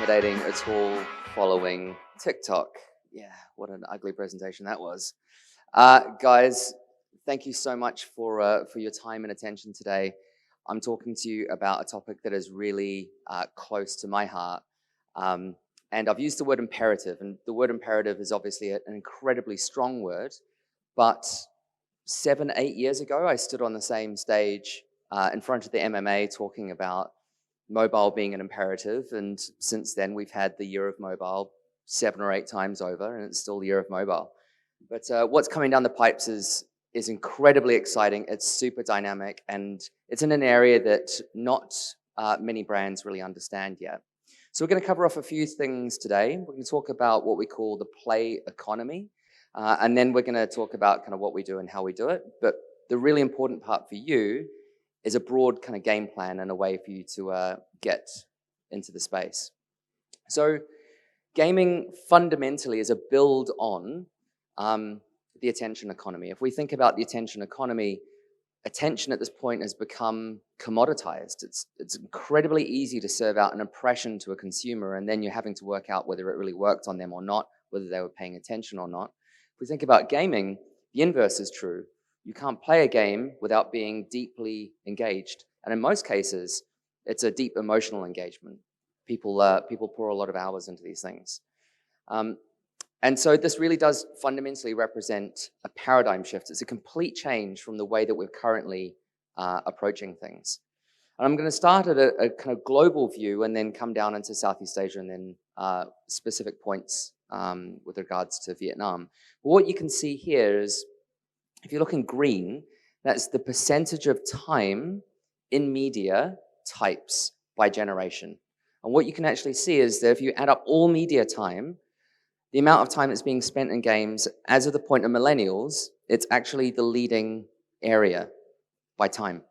intimidating at all following TikTok. Yeah, what an ugly presentation that was. Guys, thank you so much for your time and attention today. I'm talking to you about a topic that is really close to my heart. And I've used the word imperative, and the word imperative is obviously an incredibly strong word, but 7, 8 years ago, I stood on the same stage in front of the MMA talking about mobile being an imperative, and since then we've had the year of mobile 7 or 8 times over, and it's still the year of mobile. But what's coming down the pipes is incredibly exciting. It's super dynamic, and it's in an area that not many brands really understand yet. So we're going to cover off a few things today. We're going to talk about what we call the play economy, and then we're going to talk about kind of what we do and how we do it. But the really important part for you is a broad kind of game plan and a way for you to get into the space. So gaming fundamentally is a build on the attention economy. If we think about the attention economy, attention at this point has become commoditized. It's incredibly easy to serve out an impression to a consumer, and then you're having to work out whether it really worked on them or not, whether they were paying attention or not. If we think about gaming, the inverse is true. You can't play a game without being deeply engaged. And in most cases, it's a deep emotional engagement. People pour a lot of hours into these things. And so this really does fundamentally represent a paradigm shift. It's a complete change from the way that we're currently approaching things. And I'm going to start at a kind of global view and then come down into Southeast Asia and then specific points with regards to Vietnam. But what you can see here is, if you look in green, that's the percentage of time in media types by generation. And what you can actually see is that if you add up all media time, the amount of time that's being spent in games, as of the point of millennials, it's actually the leading area by time.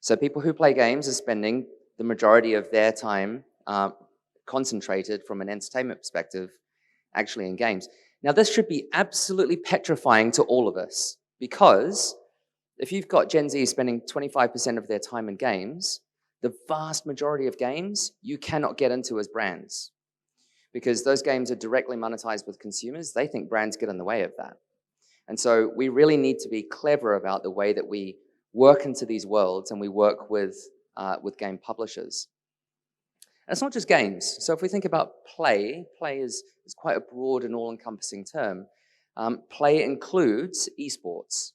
So people who play games are spending the majority of their time concentrated from an entertainment perspective actually in games. Now, this should be absolutely petrifying to all of us, because if you've got Gen Z spending 25% of their time in games, the vast majority of games you cannot get into as brands, because those games are directly monetized with consumers. They think brands get in the way of that. And so we really need to be clever about the way that we work into these worlds and we work with game publishers. And it's not just games. So if we think about play is quite a broad and all-encompassing term. Play includes esports.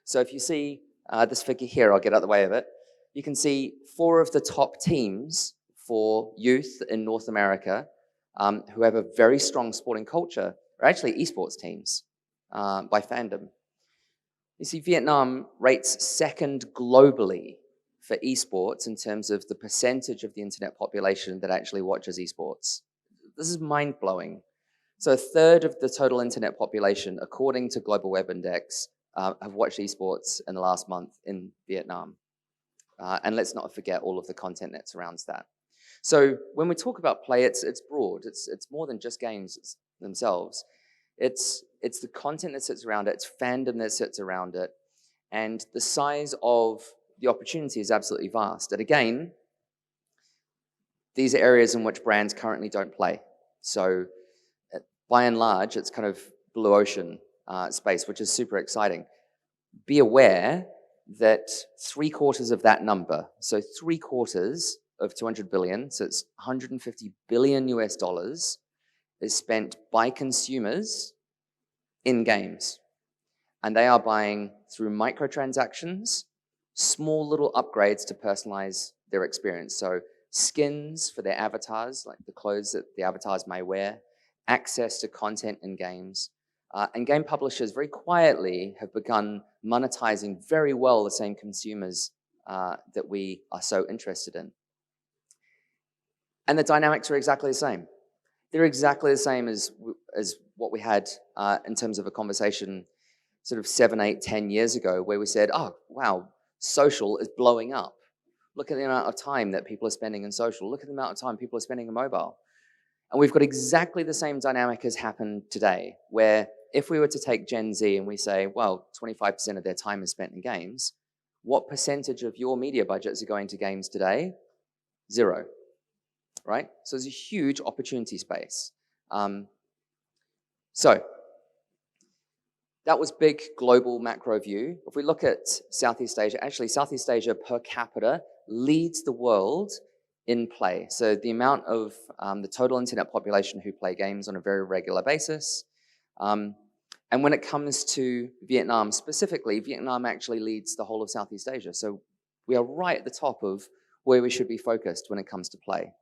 So if you see this figure here, I'll get out of the way of it. You can see 4 of the top teams for youth in North America who have a very strong sporting culture are actually esports teams by fandom. You see, Vietnam rates second globally for esports in terms of the percentage of the internet population that actually watches esports. This is mind-blowing. So 1/3 of the total internet population, according to Global Web Index, have watched esports in the last month in Vietnam. And let's not forget all of the content that surrounds that. So when we talk about play, it's broad. It's more than just games themselves. It's the content that sits around it. It's fandom that sits around it. And the size of the opportunity is absolutely vast. And again, these are areas in which brands currently don't play. So by and large, it's kind of blue ocean space, which is super exciting. Be aware that 3/4 of that number, so 3/4 of 200 billion, so it's 150 billion US dollars, is spent by consumers in games. And they are buying through microtransactions, small little upgrades to personalize their experience. So skins for their avatars, like the clothes that the avatars may wear, access to content in games. And game publishers very quietly have begun monetizing very well the same consumers that we are so interested in. And the dynamics are exactly the same. They're exactly the same as what we had in terms of a conversation sort of 7, 8, 10 years ago, where we said, oh, wow, social is blowing up. Look at the amount of time that people are spending in social. Look at the amount of time people are spending in mobile. And we've got exactly the same dynamic has happened today, where if we were to take Gen Z and we say, well, 25% of their time is spent in games, what percentage of your media budgets are going to games today? 0. right? So there's a huge opportunity space. So that was big global macro view. If we look at Southeast Asia, actually Southeast Asia per capita leads the world in play. So the amount of the total internet population who play games on a very regular basis. And when it comes to Vietnam specifically, Vietnam actually leads the whole of Southeast Asia. So we are right at the top of where we should be focused when it comes to play.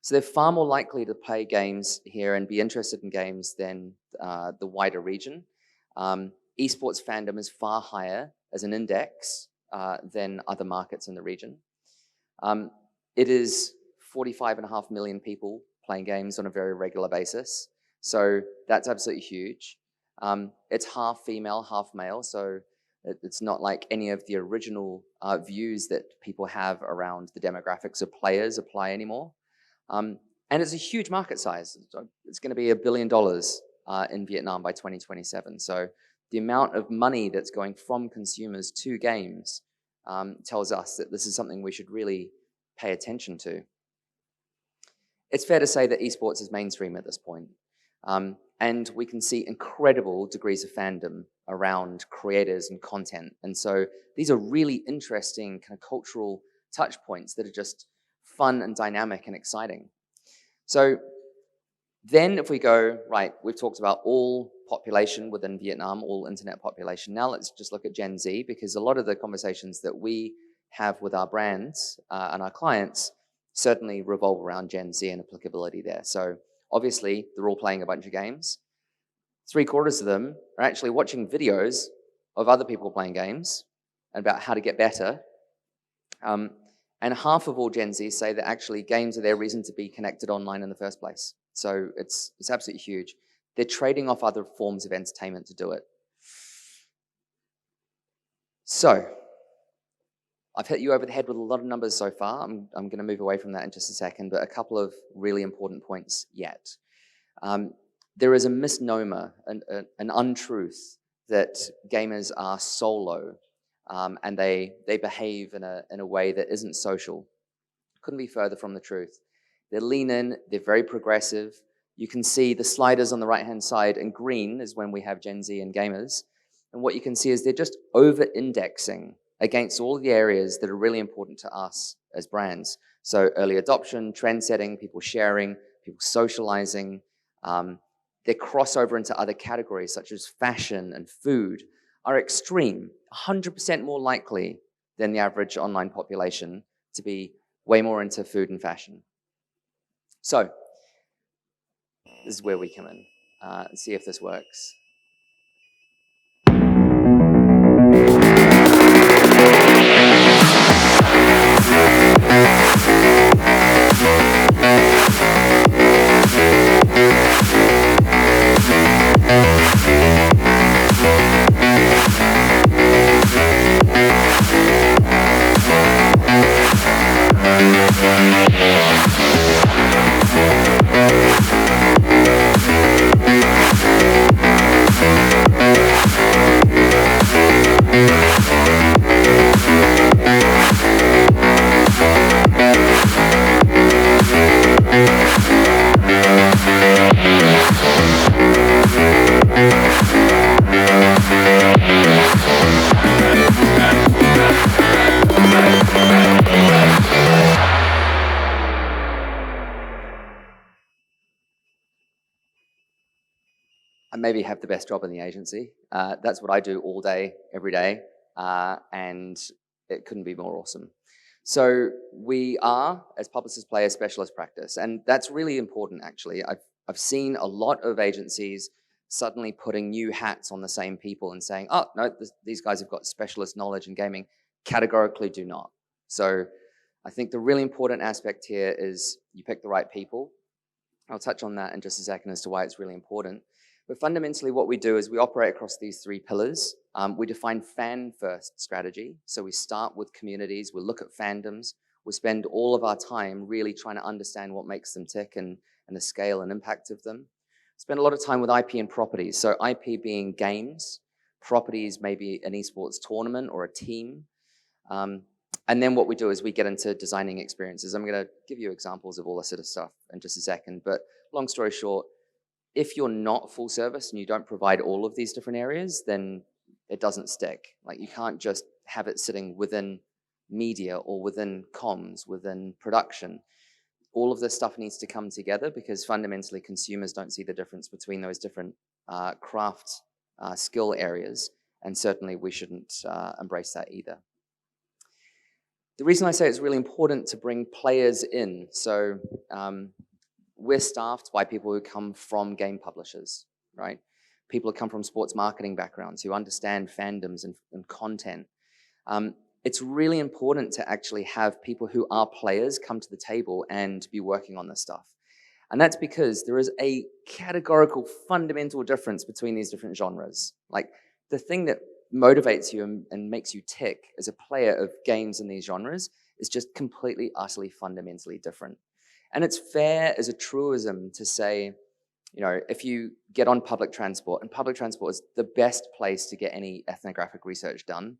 So they're far more likely to play games here and be interested in games than the wider region. Esports fandom is far higher as an index than other markets in the region. It is 45.5 million people playing games on a very regular basis. So that's absolutely huge. It's half female, half male. So it's not like any of the original views that people have around the demographics of players apply anymore. And it's a huge market size. It's going to be $1 billion in Vietnam by 2027. So the amount of money that's going from consumers to games tells us that this is something we should really pay attention to. It's fair to say that esports is mainstream at this point. And we can see incredible degrees of fandom around creators and content. And so these are really interesting kind of cultural touch points that are just fun and dynamic and exciting. So then if we go, right, we've talked about all population within Vietnam, all internet population. Now let's just look at Gen Z, because a lot of the conversations that we have with our brands and our clients certainly revolve around Gen Z and applicability there. So obviously, they're all playing a bunch of games. 3/4 of them are actually watching videos of other people playing games and about how to get better. And half of all Gen Z say that actually games are their reason to be connected online in the first place. So it's absolutely huge. They're trading off other forms of entertainment to do it. So I've hit you over the head with a lot of numbers so far. I'm going to move away from that in just a second, but a couple of really important points yet. There is a misnomer, an untruth, that gamers are solo and they behave in a way that isn't social. Couldn't be further from the truth. They're lean in, they're very progressive. You can see the sliders on the right-hand side, and green is when we have Gen Z and gamers. And what you can see is they're just over-indexing against all of the areas that are really important to us as brands. So early adoption, trend setting, people sharing, people socializing. Their crossover into other categories such as fashion and food are extreme, 100% more likely than the average online population to be way more into food and fashion. So this is where we come in. Let's see if this works. I maybe have the best job in the agency. That's what I do all day, every day, and it couldn't be more awesome. So we are, as Publicist Play, a specialist practice, and that's really important, actually. I've seen a lot of agencies suddenly putting new hats on the same people and saying, oh, no, these guys have got specialist knowledge in gaming. Categorically do not. So I think the really important aspect here is you pick the right people. I'll touch on that in just a second as to why it's really important. But fundamentally, what we do is we operate across these three pillars. We define fan-first strategy. So we start with communities. We look at fandoms. We spend all of our time really trying to understand what makes them tick and the scale and impact of them. Spend a lot of time with IP and properties. So IP being games, properties maybe an esports tournament or a team. And then what we do is we get into designing experiences. I'm going to give you examples of all this sort of stuff in just a second. But long story short, if you're not full service and you don't provide all of these different areas, then it doesn't stick. Like, you can't just have it sitting within media or within comms, within production. All of this stuff needs to come together, because fundamentally consumers don't see the difference between those different craft skill areas. And certainly we shouldn't embrace that either. The reason I say it's really important to bring players in, so we're staffed by people who come from game publishers, right? People who come from sports marketing backgrounds, who understand fandoms and content. It's really important to actually have people who are players come to the table and be working on this stuff. And that's because there is a categorical fundamental difference between these different genres. Like, the thing that motivates you and makes you tick as a player of games in these genres is just completely, utterly, fundamentally different. And it's fair as a truism to say, you know, if you get on public transport, and public transport is the best place to get any ethnographic research done,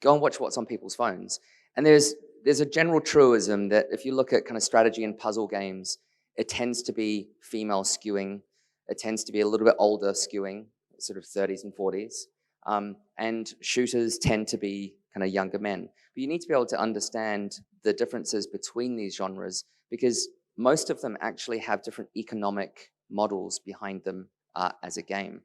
go and watch what's on people's phones. And there's a general truism that if you look at kind of strategy and puzzle games, it tends to be female skewing. It tends to be a little bit older skewing, sort of 30s and 40s. And shooters tend to be kind of younger men. But you need to be able to understand the differences between these genres, because most of them actually have different economic models behind them as a game.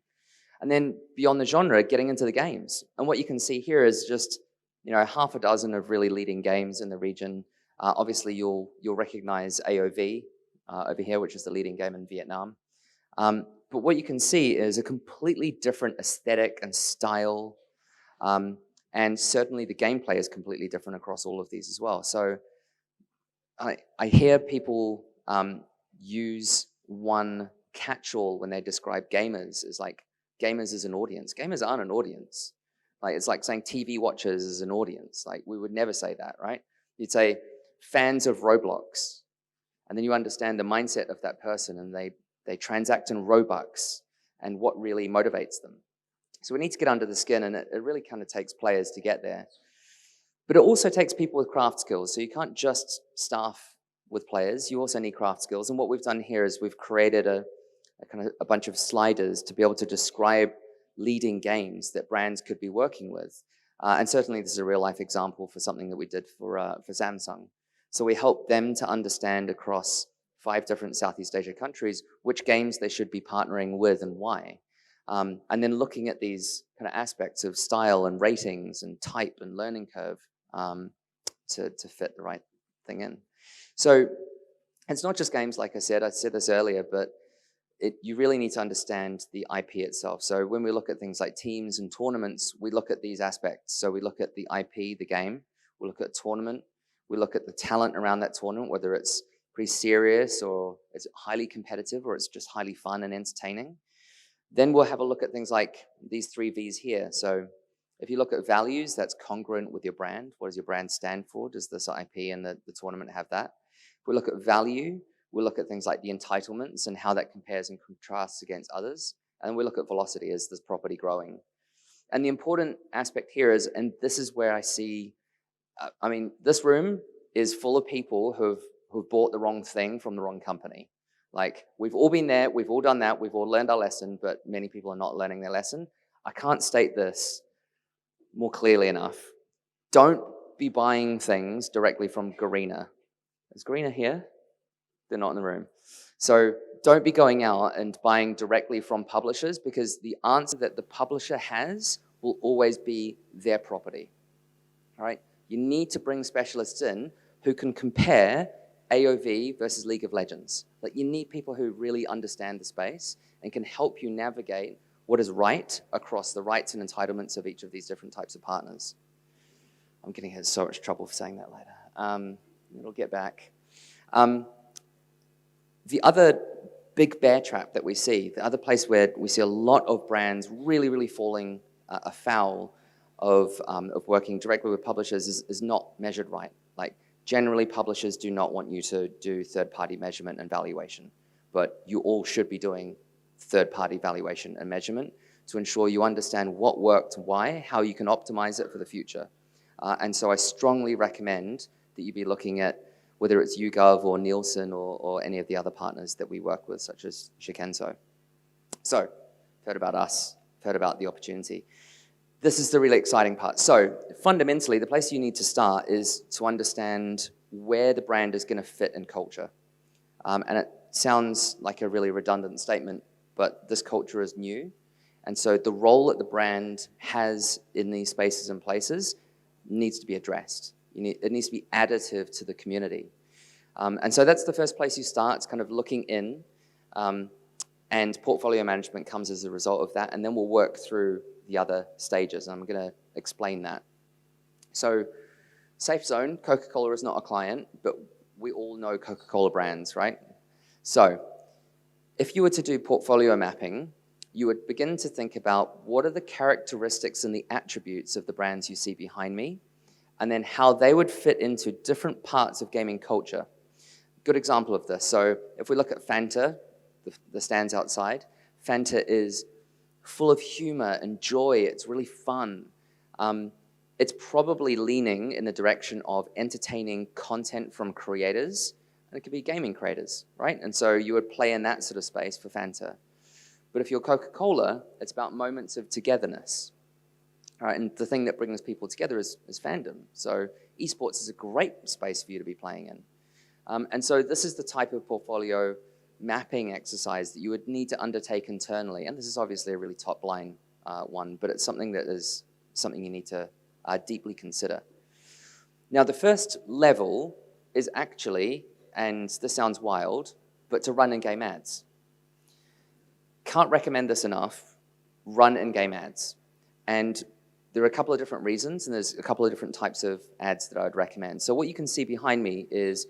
And then beyond the genre, getting into the games. And what you can see here is just, you know, half a dozen of really leading games in the region. Obviously, you'll recognize AOV over here, which is the leading game in Vietnam. But what you can see is a completely different aesthetic and style. And certainly the gameplay is completely different across all of these as well. So I hear people use one catch-all when they describe gamers as like, gamers as an audience. Gamers aren't an audience. Like, it's like saying TV watchers as an audience. Like, we would never say that, right? You'd say fans of Roblox. And then you understand the mindset of that person, and they transact in Robux and what really motivates them. So we need to get under the skin, and it really kind of takes players to get there. But it also takes people with craft skills. So you can't just staff with players. You also need craft skills. And what we've done here is we've created a bunch of sliders to be able to describe leading games that brands could be working with. And certainly this is a real life example for something that we did for Samsung. So we helped them to understand across 5 different Southeast Asia countries which games they should be partnering with and why. And then looking at these kind of aspects of style and ratings and type and learning curve to fit the right thing in. So it's not just games, like I said this earlier, but you really need to understand the IP itself. So when we look at things like teams and tournaments, we look at these aspects. So we look at the IP, the game, we look at tournament, we look at the talent around that tournament, whether it's pretty serious or it's highly competitive or it's just highly fun and entertaining. Then we'll have a look at things like these 3 V's here. So if you look at values, that's congruent with your brand. What does your brand stand for? Does this IP and the tournament have that? If we look at value, we'll look at things like the entitlements and how that compares and contrasts against others. And we look at velocity, is this property growing? And the important aspect here is, and this is where I see, this room is full of people who've bought the wrong thing from the wrong company. Like, we've all been there, we've all done that, we've all learned our lesson, but many people are not learning their lesson. I can't state this more clearly enough. Don't be buying things directly from Garena. Is Garena here? They're not in the room. So don't be going out and buying directly from publishers, because the answer that the publisher has will always be their property. All right? You need to bring specialists in who can compare AOV versus League of Legends. Like, you need people who really understand the space and can help you navigate what is right across the rights and entitlements of each of these different types of partners. I'm getting in so much trouble for saying that later. It'll get back. The other big bear trap that we see, the other place where we see a lot of brands really, really falling afoul of working directly with publishers is not measured right. Like, generally, publishers do not want you to do third-party measurement and valuation, but you all should be doing third-party valuation and measurement to ensure you understand what worked, why, how you can optimize it for the future. And so I strongly recommend that you be looking at whether it's YouGov or Nielsen or any of the other partners that we work with, such as Shikenso. So, heard about us, heard about the opportunity. This is the really exciting part. So, fundamentally, the place you need to start is to understand where the brand is going to fit in culture. And it sounds like a really redundant statement, but this culture is new. And so the role that the brand has in these spaces and places needs to be addressed. It needs to be additive to the community. And so that's the first place you start. It's kind of looking in, and portfolio management comes as a result of that, and then we'll work through the other stages, and I'm going to explain that. So safe zone, Coca-Cola is not a client, but we all know Coca-Cola brands, right? So if you were to do portfolio mapping, you would begin to think about what are the characteristics and the attributes of the brands you see behind me, and then how they would fit into different parts of gaming culture. Good example of this. So if we look at Fanta, the stands outside, Fanta is full of humor and joy. It's really fun. It's probably leaning in the direction of entertaining content from creators, and it could be gaming creators, right? And so you would play in that sort of space for Fanta. But if you're Coca-Cola, it's about moments of togetherness. All right, and the thing that brings people together is fandom. So esports is a great space for you to be playing in. And so this is the type of portfolio mapping exercise that you would need to undertake internally. And this is obviously a really top-line one, but it's something that is something you need to deeply consider. Now, the first level is actually, and this sounds wild, but to run in-game ads. Can't recommend this enough, run in-game ads. And there are a couple of different reasons, and there's a couple of different types of ads that I would recommend. So what you can see behind me is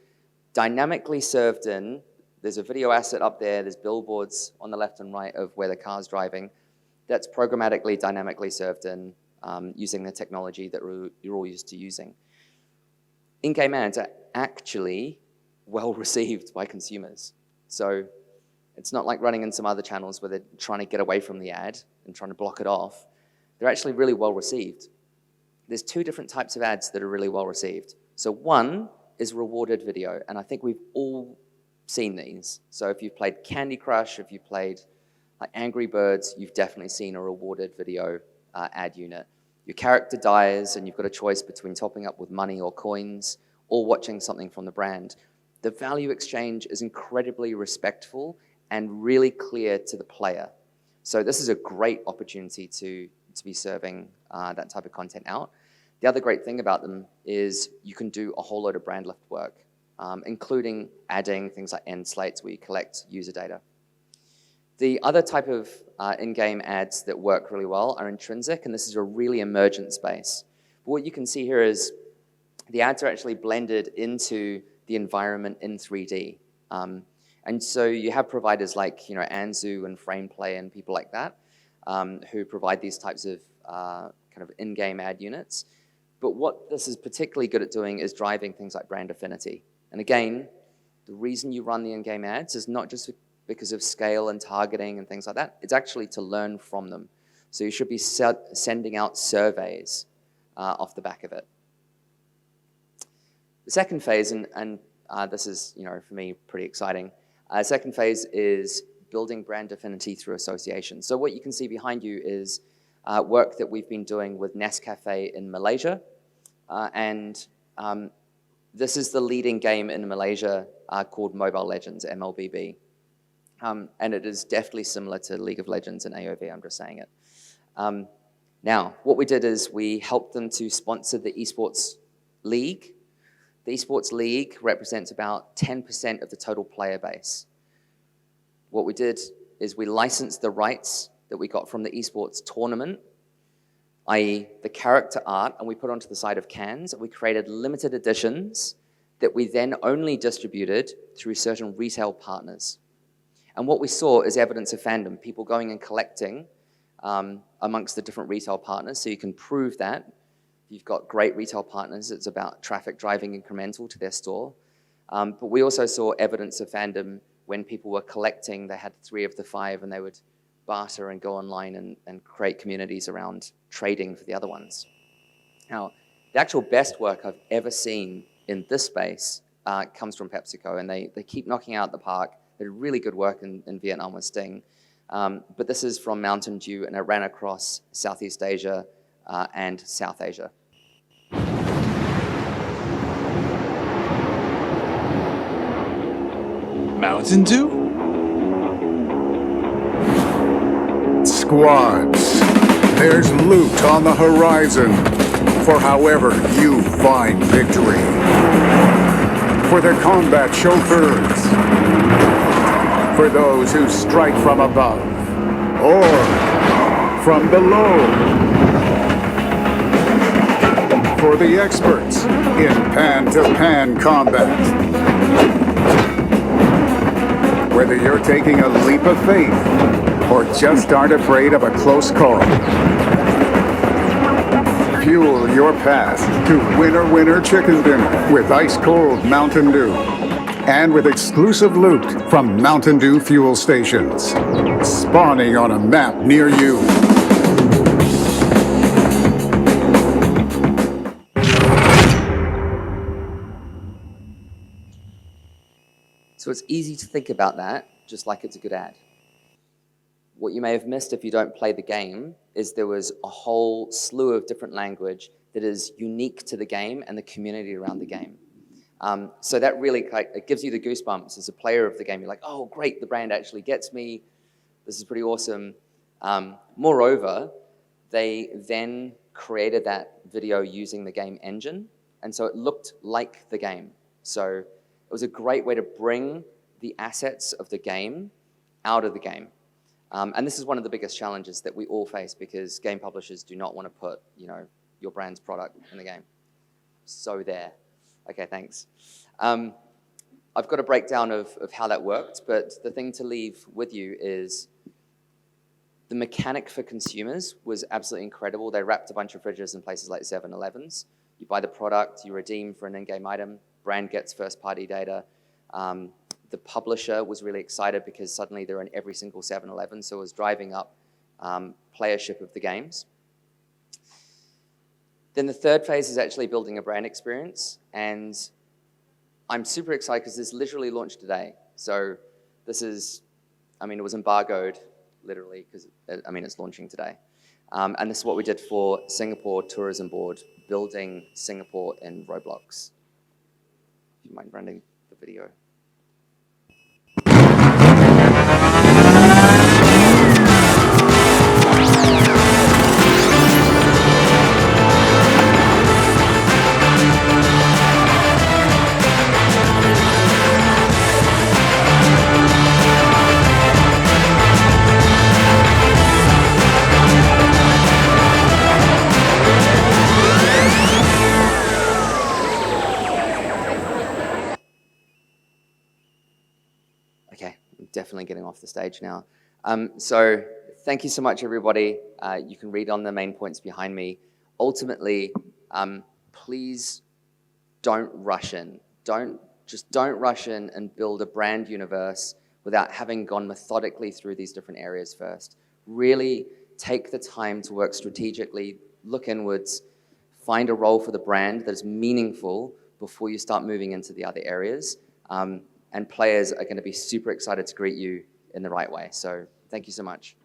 dynamically served in. There's a video asset up there. There's billboards on the left and right of where the car's driving. That's programmatically, dynamically served in using the technology that you're all used to using. In-game ads are actually well received by consumers. So it's not like running in some other channels where they're trying to get away from the ad and trying to block it off. They're actually really well received. There's two different types of ads that are really well received. So one is rewarded video, and I think we've all seen these. So if you've played Candy Crush, if you've played like Angry Birds, you've definitely seen a rewarded video ad unit. Your character dies, and you've got a choice between topping up with money or coins or watching something from the brand. The value exchange is incredibly respectful and really clear to the player. So this is a great opportunity to be serving that type of content out. The other great thing about them is you can do a whole load of brand lift work, including adding things like end slates where you collect user data. The other type of in-game ads that work really well are intrinsic, and this is a really emergent space. But what you can see here is the ads are actually blended into the environment in 3D. And so you have providers like Anzu and FramePlay and people like that who provide these types of kind of in-game ad units. But what this is particularly good at doing is driving things like brand affinity. And again, the reason you run the in-game ads is not just because of scale and targeting and things like that. It's actually to learn from them. So you should be sending out surveys off the back of it. The second phase, and this is, for me, pretty exciting. Second phase is building brand affinity through association. So what you can see behind you is work that we've been doing with Nescafe in Malaysia. And this is the leading game in Malaysia called Mobile Legends, MLBB. And it is definitely similar to League of Legends and AOV, I'm just saying it. Now, what we did is we helped them to sponsor the esports league. The esports league represents about 10% of the total player base. What we did is we licensed the rights that we got from the esports tournament, i.e. the character art, and we put onto the side of cans, and we created limited editions that we then only distributed through certain retail partners. And what we saw is evidence of fandom, people going and collecting amongst the different retail partners, so you can prove that. You've got great retail partners. It's about traffic driving incremental to their store. But we also saw evidence of fandom when people were collecting. They had 3 of the 5, and they would barter and go online and create communities around trading for the other ones. Now, The actual best work I've ever seen in this space comes from PepsiCo, and they keep knocking out the park. They did really good work in Vietnam with Sting. But this is from Mountain Dew, and it ran across Southeast Asia and South Asia. Mountain Dew? Squads, there's loot on the horizon for however you find victory. For the combat chauffeurs, for those who strike from above or from below, for the experts in pan-to-pan combat. Whether you're taking a leap of faith or just aren't afraid of a close call, fuel your path to winner chicken dinner with ice-cold Mountain Dew. And with exclusive loot from Mountain Dew fuel stations, spawning on a map near you. So it's easy to think about that, just like it's a good ad. What you may have missed if you don't play the game is there was a whole slew of different language that is unique to the game and the community around the game. So that really it gives you the goosebumps as a player of the game. You're like, oh, great, the brand actually gets me. This is pretty awesome. Moreover, they then created that video using the game engine, and so it looked like the game. So it was a great way to bring the assets of the game out of the game. And this is one of the biggest challenges that we all face because game publishers do not want to put, your brand's product in the game. So there. Okay, thanks. I've got a breakdown of how that worked, but the thing to leave with you is the mechanic for consumers was absolutely incredible. They wrapped a bunch of fridges in places like 7-Elevens. You buy the product, you redeem for an in-game item, brand gets first-party data. The publisher was really excited because suddenly they're in every single 7-Eleven, so it was driving up playership of the games. Then the third phase is actually building a brand experience, and I'm super excited because this literally launched today. So this is, it was embargoed, literally, because, it's launching today. And this is what we did for Singapore Tourism Board, building Singapore in Roblox. If you mind running the video. Definitely getting off the stage now. So thank you so much, everybody. You can read on the main points behind me. Ultimately, please don't rush in. Don't rush in and build a brand universe without having gone methodically through these different areas first. Really take the time to work strategically, look inwards, find a role for the brand that is meaningful before you start moving into the other areas. And players are going to be super excited to greet you in the right way. So thank you so much.